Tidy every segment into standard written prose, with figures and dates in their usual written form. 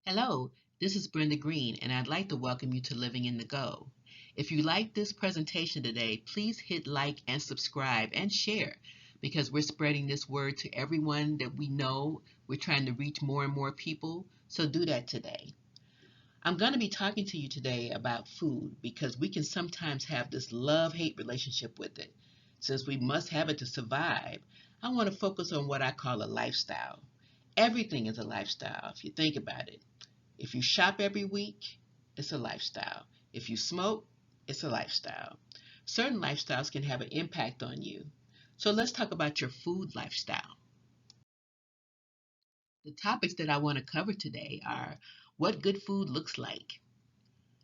Hello, this is Brenda Green, and I'd like to welcome you to Living in the Go. If you like this presentation today, please hit like and subscribe and share because we're spreading this word to everyone that we know. We're trying to reach more and more people, so do that today. I'm going to be talking to you today about food because we can sometimes have this love-hate relationship with it. Since we must have it to survive, I want to focus on what I call a lifestyle. Everything is a lifestyle if you think about it. If you shop every week, it's a lifestyle. If you smoke, it's a lifestyle. Certain lifestyles can have an impact on you. So let's talk about your food lifestyle. The topics that I want to cover today are what good food looks like.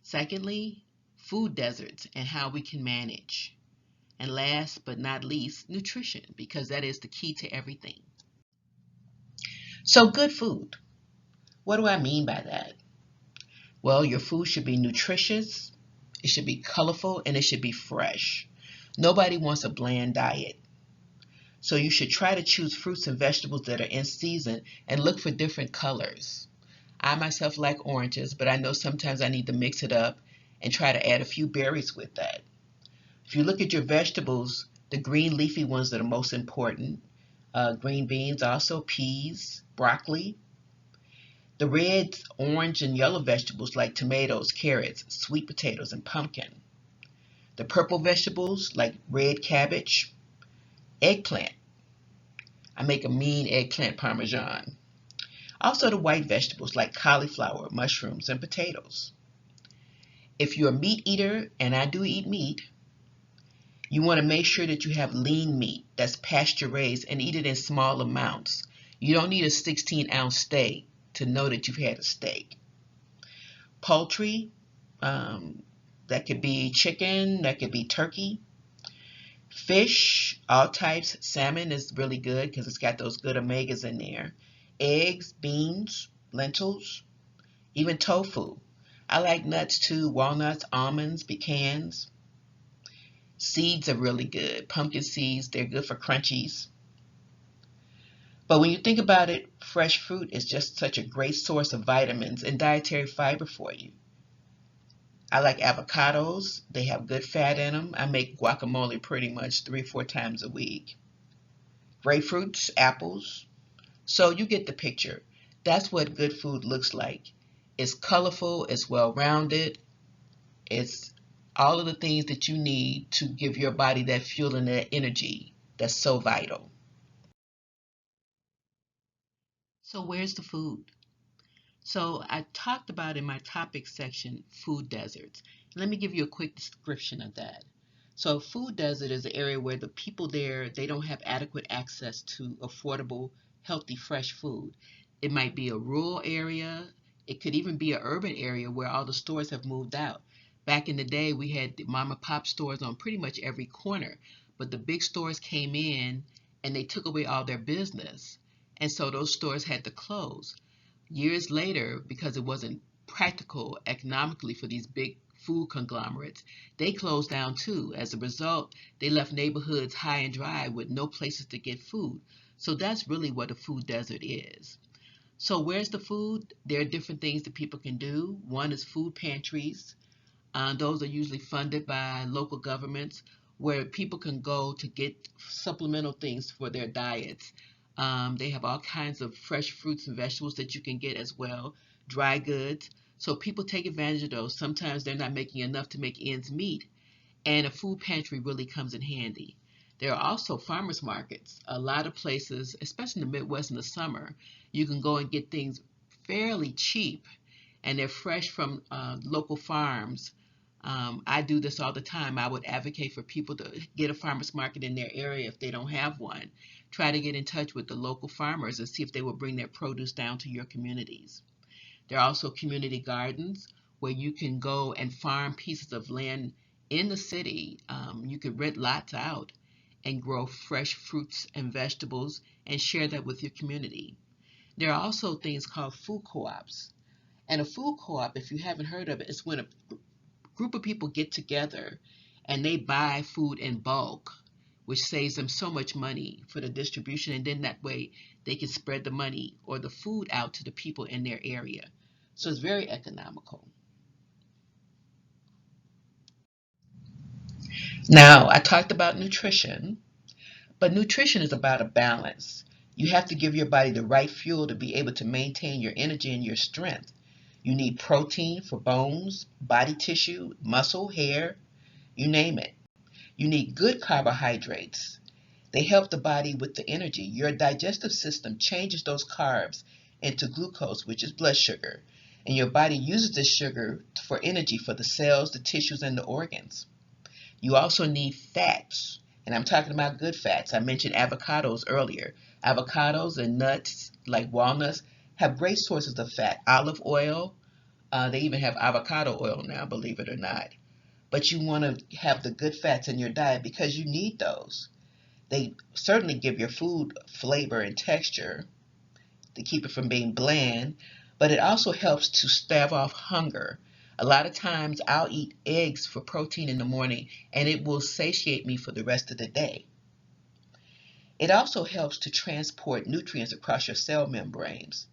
Secondly, food deserts and how we can manage. And last but not least, nutrition, because that is the key to everything. So, good food. What do I mean by that? Well, your food should be nutritious, it should be colorful, and it should be fresh. Nobody wants a bland diet. So you should try to choose fruits and vegetables that are in season and look for different colors. I myself like oranges, but I know sometimes I need to mix it up and try to add a few berries with that. If you look at your vegetables, the green leafy ones are the most important. Green beans, also peas, broccoli. The red, orange, and yellow vegetables like tomatoes, carrots, sweet potatoes, and pumpkin. The purple vegetables like red cabbage, eggplant. I make a mean eggplant parmesan. Also the white vegetables like cauliflower, mushrooms, and potatoes. If you're a meat eater, and I do eat meat, you want to make sure that you have lean meat that's pasture raised and eat it in small amounts. You don't need a 16-ounce steak to know that you've had a steak. Poultry, that could be chicken, that could be turkey. Fish, all types. Salmon is really good because it's got those good omegas in there. Eggs, beans, lentils, even tofu. I like nuts too, walnuts, almonds, pecans. Seeds are really good. Pumpkin seeds, they're good for crunchies. But when you think about it, fresh fruit is just such a great source of vitamins and dietary fiber for you. I like avocados. They have good fat in them. I make guacamole pretty much 3 or 4 times a week. Grapefruits, apples. So you get the picture. That's what good food looks like. It's colorful, it's well rounded, it's all of the things that you need to give your body that fuel and that energy that's so vital. So, where's the food? So, I talked about in my topic section food deserts. Let me give you a quick description of that. So, food desert is an area where the people there they don't have adequate access to affordable, healthy, fresh food. It might be a rural area. It could even be an urban area where all the stores have moved out. Back in the day, we had the mom and pop stores on pretty much every corner, but the big stores came in and they took away all their business. And so those stores had to close. Years later, because it wasn't practical economically for these big food conglomerates, they closed down too. As a result, they left neighborhoods high and dry with no places to get food. So that's really what a food desert is. So where's the food? There are different things that people can do. One is food pantries. Those are usually funded by local governments where people can go to get supplemental things for their diets. They have all kinds of fresh fruits and vegetables that you can get as well, dry goods. So people take advantage of those. Sometimes they're not making enough to make ends meet, and a food pantry really comes in handy. There are also farmers markets. A lot of places, especially in the Midwest in the summer, you can go and get things fairly cheap, and they're fresh from local farms. I do this all the time. I would advocate for people to get a farmers market in their area if they don't have one. Try to get in touch with the local farmers and see if they will bring their produce down to your communities. There are also community gardens where you can go and farm pieces of land in the city. You could rent lots out and grow fresh fruits and vegetables and share that with your community. There are also things called food co-ops. And a food co-op, if you haven't heard of it, is when a group of people get together and they buy food in bulk, which saves them so much money for the distribution. And then that way they can spread the money or the food out to the people in their area. So it's very economical. Now, I talked about nutrition, but nutrition is about a balance. You have to give your body the right fuel to be able to maintain your energy and your strength. You need protein for bones, body tissue, muscle, hair, you name it. You need good carbohydrates. They help the body with the energy. Your digestive system changes those carbs into glucose, which is blood sugar, and your body uses this sugar for energy for the cells, the tissues, and the organs. You also need fats, and I'm talking about good fats. I mentioned avocados earlier. Avocados and nuts like walnuts have great sources of fat. Olive oil, they even have avocado oil now, believe it or not. But you want to have the good fats in your diet because you need those. They certainly give your food flavor and texture to keep it from being bland, but it also helps to stave off hunger. A lot of times I'll eat eggs for protein in the morning and it will satiate me for the rest of the day. It also helps to transport nutrients across your cell membranes.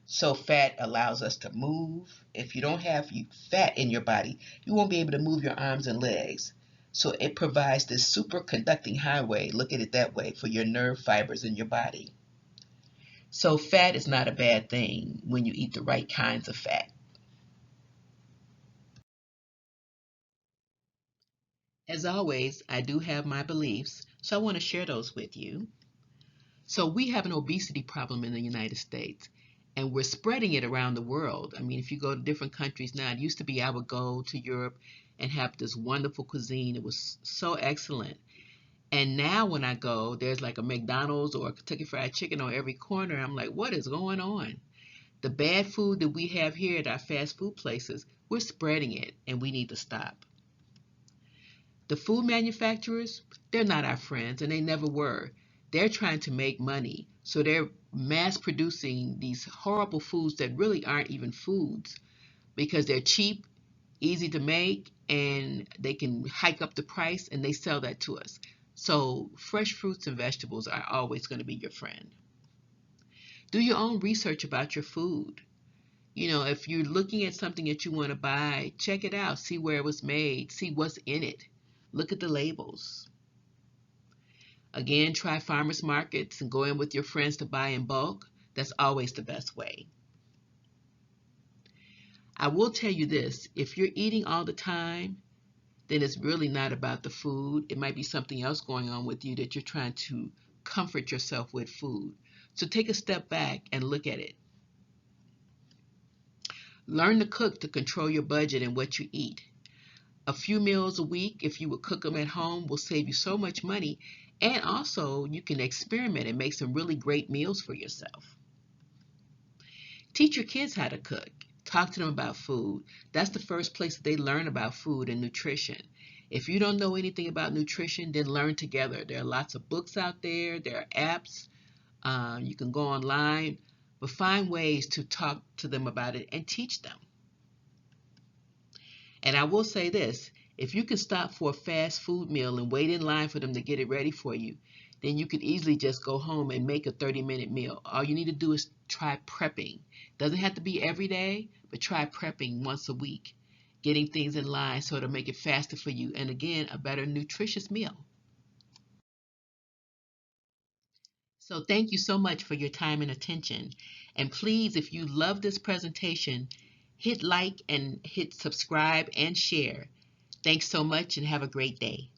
So fat allows us to move. If you don't have fat in your body, you won't be able to move your arms and legs. So it provides this superconducting highway, look at it that way, for your nerve fibers in your body. So fat is not a bad thing when you eat the right kinds of fat. As always, I do have my beliefs, so I want to share those with you. So we have an obesity problem in the United States, and we're spreading it around the world. I mean, if you go to different countries now, it used to be I would go to Europe and have this wonderful cuisine. It was so excellent. And now when I go, there's like a McDonald's or a Kentucky Fried Chicken on every corner. I'm like, what is going on? The bad food that we have here at our fast food places, we're spreading it, and we need to stop. The food manufacturers, they're not our friends, and they never were. They're trying to make money, so they're mass producing these horrible foods that really aren't even foods because they're cheap, easy to make, and they can hike up the price and they sell that to us. So fresh fruits and vegetables are always going to be your friend. Do your own research about your food. If you're looking at something that you want to buy, check it out, see where it was made, see what's in it. Look at the labels. Again, try farmers markets and go in with your friends to buy in bulk. That's always the best way. I will tell you this, if you're eating all the time, then it's really not about the food. It might be something else going on with you that you're trying to comfort yourself with food. So take a step back and look at it. Learn to cook to control your budget and what you eat. A few meals a week, if you would cook them at home, will save you so much money. And also, you can experiment and make some really great meals for yourself. Teach your kids how to cook. Talk to them about food. That's the first place that they learn about food and nutrition. If you don't know anything about nutrition, then learn together. There are lots of books out there. There are apps. You can go online, but find ways to talk to them about it and teach them. And I will say this, if you can stop for a fast food meal and wait in line for them to get it ready for you, then you could easily just go home and make a 30-minute meal. All you need to do is try prepping. Doesn't have to be every day, but try prepping once a week, getting things in line so it'll make it faster for you. And again, a better nutritious meal. So thank you so much for your time and attention. And please, if you love this presentation, hit like and hit subscribe and share. Thanks so much and have a great day.